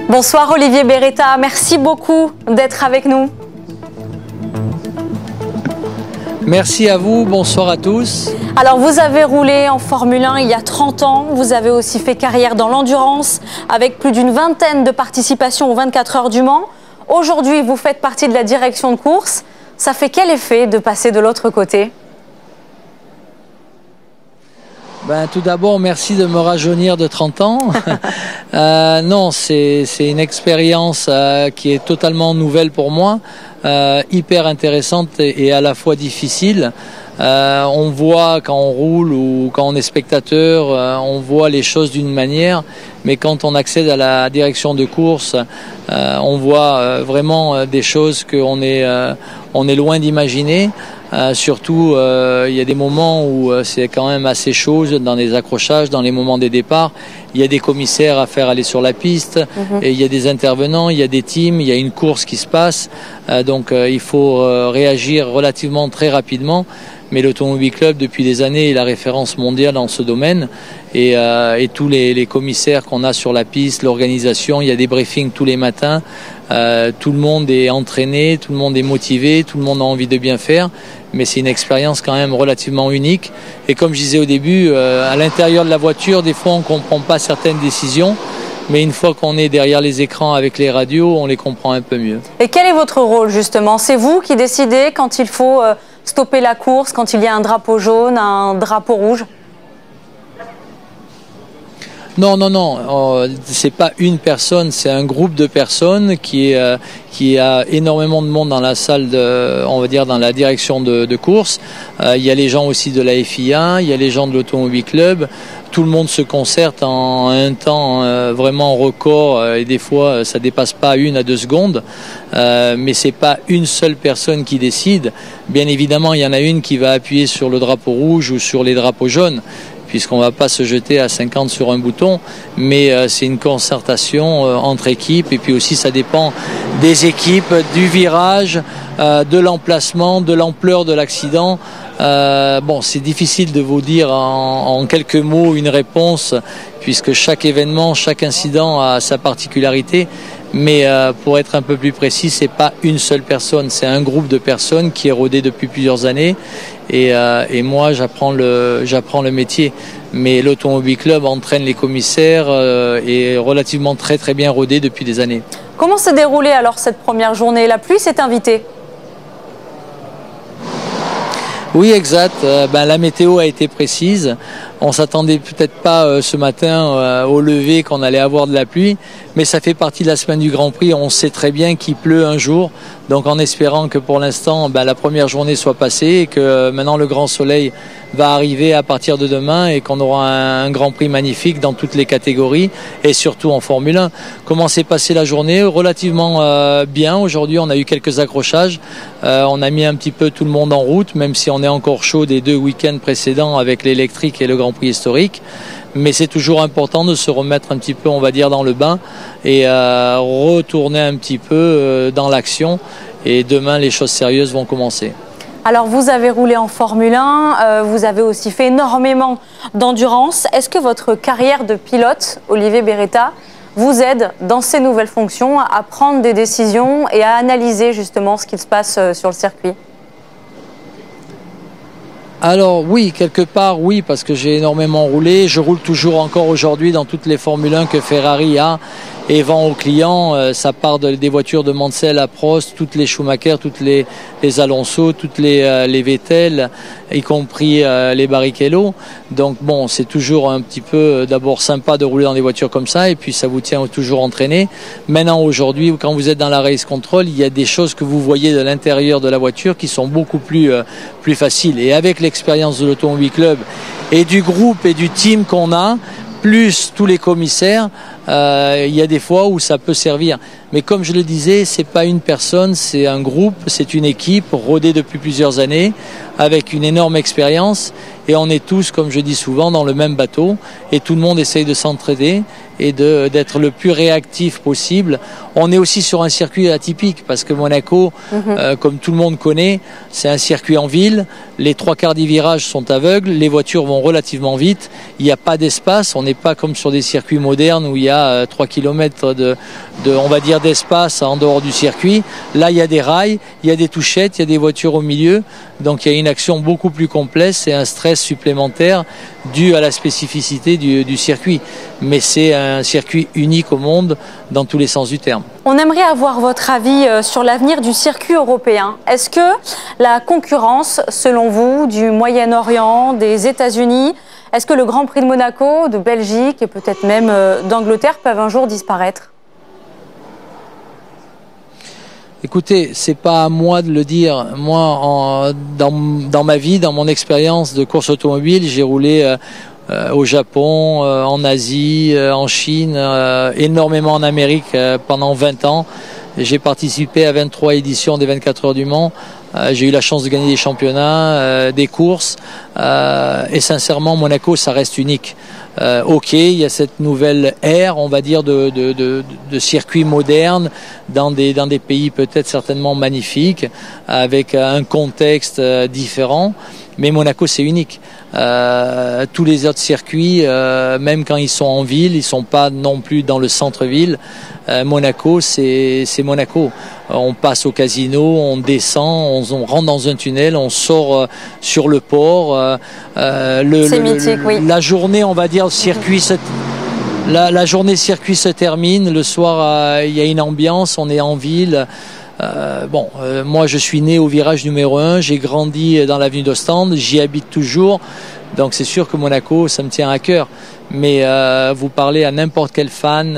Bonsoir Olivier Beretta, merci beaucoup d'être avec nous. Merci à vous, bonsoir à tous. Alors vous avez roulé en Formule 1 il y a 30 ans, vous avez aussi fait carrière dans l'endurance avec plus d'une vingtaine de participations aux 24 heures du Mans. Aujourd'hui vous faites partie de la direction de course, ça fait quel effet de passer de l'autre côté ? Tout d'abord, merci de me rajeunir de 30 ans. Non, c'est une expérience qui est totalement nouvelle pour moi, hyper intéressante et à la fois difficile. On voit quand on roule ou quand on est spectateur, on voit les choses d'une manière, mais quand on accède à la direction de course, on voit vraiment des choses qu'on est loin d'imaginer. Surtout, il y a des moments où c'est quand même assez chaud dans les accrochages, dans les moments des départs. Il y a des commissaires à faire aller sur la piste, et il y a des intervenants, il y a des teams, il y a une course qui se passe. Donc il faut réagir relativement très rapidement. Mais l'Automobile Club, depuis des années, est la référence mondiale dans ce domaine. Et tous les commissaires qu'on a sur la piste, l'organisation, il y a des briefings tous les matins. Tout le monde est entraîné, tout le monde est motivé, tout le monde a envie de bien faire. Mais c'est une expérience quand même relativement unique. Et comme je disais au début, à l'intérieur de la voiture, des fois on ne comprend pas certaines décisions. Mais une fois qu'on est derrière les écrans avec les radios, on les comprend un peu mieux. Et quel est votre rôle justement? C'est vous qui décidez quand il faut stopper la course, quand il y a un drapeau jaune, un drapeau rouge? Non, c'est pas une personne, c'est un groupe de personnes qui a énormément de monde dans la salle on va dire dans la direction de course. Il y a les gens aussi de la FIA, il y a les gens de l'Automobile Club. Tout le monde se concerte en un temps vraiment record et des fois ça dépasse pas 1 à 2 secondes. Mais c'est pas une seule personne qui décide. Bien évidemment, il y en a une qui va appuyer sur le drapeau rouge ou sur les drapeaux jaunes, puisqu'on ne va pas se jeter à 50 sur un bouton, mais c'est une concertation entre équipes, et puis aussi ça dépend des équipes, du virage, de l'emplacement, de l'ampleur de l'accident. C'est difficile de vous dire en quelques mots une réponse, puisque chaque événement, chaque incident a sa particularité. Mais pour être un peu plus précis, c'est pas une seule personne, c'est un groupe de personnes qui est rodé depuis plusieurs années. Et moi, j'apprends le métier. Mais l'Automobile Club entraîne les commissaires et est relativement très bien rodé depuis des années. Comment s'est déroulée alors cette première journée? La pluie s'est invitée? Oui, exact. La météo a été précise. On s'attendait peut-être pas ce matin au lever qu'on allait avoir de la pluie, mais ça fait partie de la semaine du Grand Prix. On sait très bien qu'il pleut un jour, donc en espérant que pour l'instant la première journée soit passée et que maintenant le grand soleil va arriver à partir de demain et qu'on aura un Grand Prix magnifique dans toutes les catégories et surtout en Formule 1. Comment s'est passée la journée? Relativement bien. Aujourd'hui, on a eu quelques accrochages. On a mis un petit peu tout le monde en route, même si on est encore chaud des 2 week-ends précédents avec l'électrique et le Grand Prix historique. Mais c'est toujours important de se remettre un petit peu, on va dire, dans le bain et retourner un petit peu dans l'action. Et demain, les choses sérieuses vont commencer. Alors vous avez roulé en Formule 1, vous avez aussi fait énormément d'endurance. Est-ce que votre carrière de pilote, Olivier Beretta, vous aide dans ces nouvelles fonctions à prendre des décisions et à analyser justement ce qui se passe sur le circuit? Alors oui, quelque part oui, parce que j'ai énormément roulé. Je roule toujours encore aujourd'hui dans toutes les Formule 1 que Ferrari a et vend aux clients. Ça part des voitures de Mansell à Prost, toutes les Schumacher, toutes les Alonso, toutes les Vettel, y compris les Barrichello. Donc bon, c'est toujours un petit peu d'abord sympa de rouler dans des voitures comme ça, et puis ça vous tient toujours entraîné. Maintenant, aujourd'hui, quand vous êtes dans la race control, il y a des choses que vous voyez de l'intérieur de la voiture qui sont beaucoup plus faciles. Et avec l'expérience de l'Automobile Club et du groupe et du team qu'on a, plus tous les commissaires, il y a des fois où ça peut servir. Mais comme je le disais, c'est pas une personne, c'est un groupe, c'est une équipe rodée depuis plusieurs années, avec une énorme expérience. et on est tous, comme je dis souvent, dans le même bateau et tout le monde essaye de s'entraider et d'être le plus réactif possible. On est aussi sur un circuit atypique parce que Monaco, comme tout le monde connaît, c'est un circuit en ville. Les 3/4 des virages sont aveugles, les voitures vont relativement vite. Il n'y a pas d'espace, on n'est pas comme sur des circuits modernes où il y a 3 km on va dire, d'espace en dehors du circuit. Là, il y a des rails, il y a des touchettes, il y a des voitures au milieu. Donc il y a une action beaucoup plus complexe et un stress supplémentaire dû à la spécificité du circuit. Mais c'est un circuit unique au monde dans tous les sens du terme. On aimerait avoir votre avis sur l'avenir du circuit européen. Est-ce que la concurrence, selon vous, du Moyen-Orient, des États-Unis, est-ce que le Grand Prix de Monaco, de Belgique et peut-être même d'Angleterre peuvent un jour disparaître ? Écoutez, c'est pas à moi de le dire. Moi, dans ma vie, dans mon expérience de course automobile, j'ai roulé au Japon, en Asie, en Chine, énormément en Amérique pendant 20 ans. J'ai participé à 23 éditions des 24 heures du Mans. J'ai eu la chance de gagner des championnats, des courses. Et sincèrement, Monaco, ça reste unique. Ok, il y a cette nouvelle ère, on va dire, de circuits modernes dans des pays peut-être certainement magnifiques, avec un contexte différent. Mais Monaco, c'est unique. Tous les autres circuits, même quand ils sont en ville, ils sont pas non plus dans le centre-ville. Monaco, c'est Monaco. On passe au casino, on descend, on rentre dans un tunnel, on sort sur le port. C'est mythique, oui. La journée, on va dire, la journée circuit se termine. Le soir, il y a une ambiance, on est en ville. Moi je suis né au virage numéro 1, j'ai grandi dans l'avenue d'Ostende, j'y habite toujours, donc c'est sûr que Monaco ça me tient à cœur, mais vous parlez à n'importe quel fan,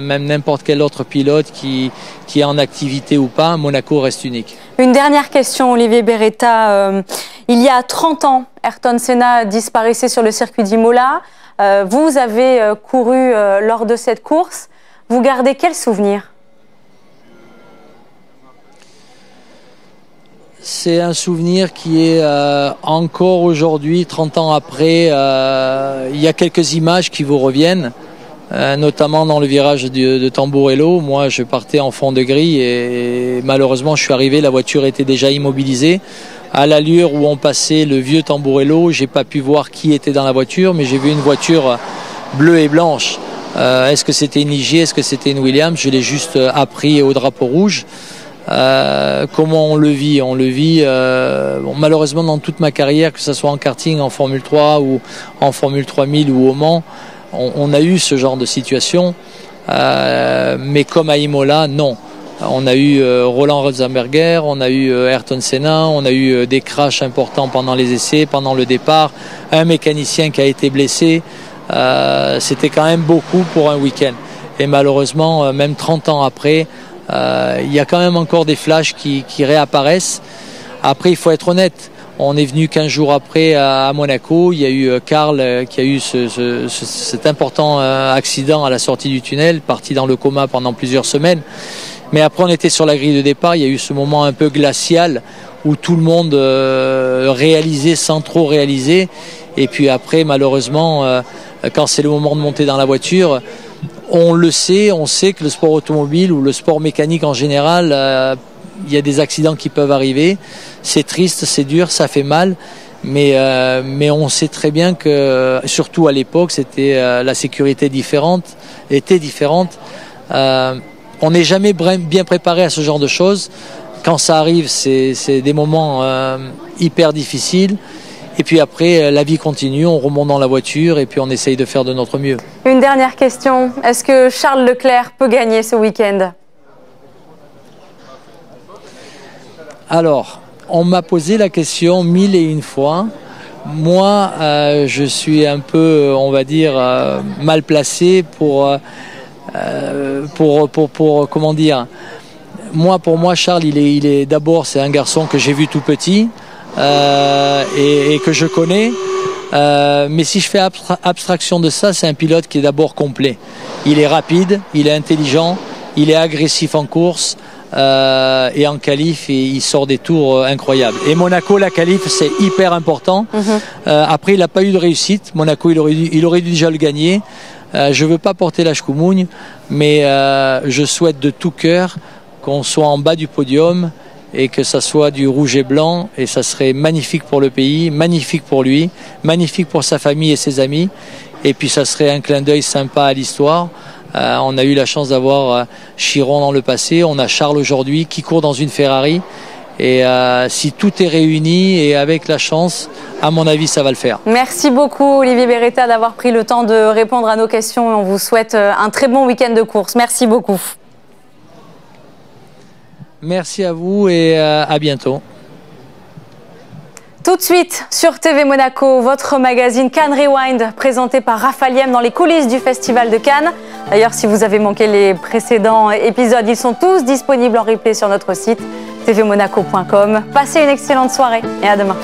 même n'importe quel autre pilote qui est en activité ou pas, Monaco reste unique. Une dernière question, Olivier Beretta. Il y a 30 ans, Ayrton Senna disparaissait sur le circuit d'Imola. Vous avez couru lors de cette course, vous gardez quel souvenir ? C'est un souvenir qui est encore aujourd'hui, 30 ans après, il y a quelques images qui vous reviennent, notamment dans le virage de Tamburello. Moi, je partais en fond de grille et malheureusement, je suis arrivé, la voiture était déjà immobilisée. À l'allure où on passait le vieux Tamburello, j'ai pas pu voir qui était dans la voiture, mais j'ai vu une voiture bleue et blanche. Est-ce que c'était une IG, est-ce que c'était une Williams? Je l'ai juste appris au drapeau rouge. Comment on le vit? On le vit malheureusement dans toute ma carrière, que ce soit en karting, en Formule 3 ou en Formule 3000 ou au Mans, on a eu ce genre de situation, mais comme à Imola, non. On a eu Roland Ratzenberger, on a eu Ayrton Senna, on a eu des crashs importants pendant les essais, pendant le départ, un mécanicien qui a été blessé. C'était quand même beaucoup pour un week-end. Et malheureusement, même 30 ans après, il y a quand même encore des flashs qui réapparaissent. Après, il faut être honnête. On est venu 15 jours après à Monaco. Il y a eu Karl qui a eu cet important accident à la sortie du tunnel, parti dans le coma pendant plusieurs semaines. Mais après, on était sur la grille de départ. Il y a eu ce moment un peu glacial où tout le monde réalisait sans trop réaliser. Et puis après, malheureusement, quand c'est le moment de monter dans la voiture, on le sait, on sait que le sport automobile ou le sport mécanique en général, il y a des accidents qui peuvent arriver. C'est triste, c'est dur, ça fait mal, mais on sait très bien que, surtout à l'époque, c'était la sécurité était différente. On n'est jamais bien préparé à ce genre de choses. Quand ça arrive, c'est des moments hyper difficiles. Et puis après, la vie continue, on remonte dans la voiture et puis on essaye de faire de notre mieux. Une dernière question. Est-ce que Charles Leclerc peut gagner ce week-end? Alors, on m'a posé la question 1001 fois. Moi, je suis un peu, on va dire, mal placé pour comment dire. Pour moi, Charles, il est d'abord, c'est un garçon que j'ai vu tout petit. Et que je connais, mais si je fais abstraction de ça, c'est un pilote qui est d'abord complet. Il est rapide, il est intelligent, il est agressif en course, et en qualif, il sort des tours incroyables. Et Monaco, la qualif, c'est hyper important. Après, il n'a pas eu de réussite. Monaco, il aurait dû déjà le gagner. Je ne veux pas porter la chkoumoune, mais je souhaite de tout cœur qu'on soit en bas du podium et que ça soit du rouge et blanc, et ça serait magnifique pour le pays, magnifique pour lui, magnifique pour sa famille et ses amis, et puis ça serait un clin d'œil sympa à l'histoire. On a eu la chance d'avoir Chiron dans le passé, on a Charles aujourd'hui qui court dans une Ferrari, et si tout est réuni et avec la chance, à mon avis, ça va le faire. Merci beaucoup Olivier Beretta d'avoir pris le temps de répondre à nos questions. On vous souhaite un très bon week-end de course. Merci beaucoup. Merci à vous et à bientôt. Tout de suite sur TV Monaco, votre magazine Cannes Rewind, présenté par Raphaël Yem dans les coulisses du Festival de Cannes. D'ailleurs, si vous avez manqué les précédents épisodes, ils sont tous disponibles en replay sur notre site tvmonaco.com. Passez une excellente soirée et à demain.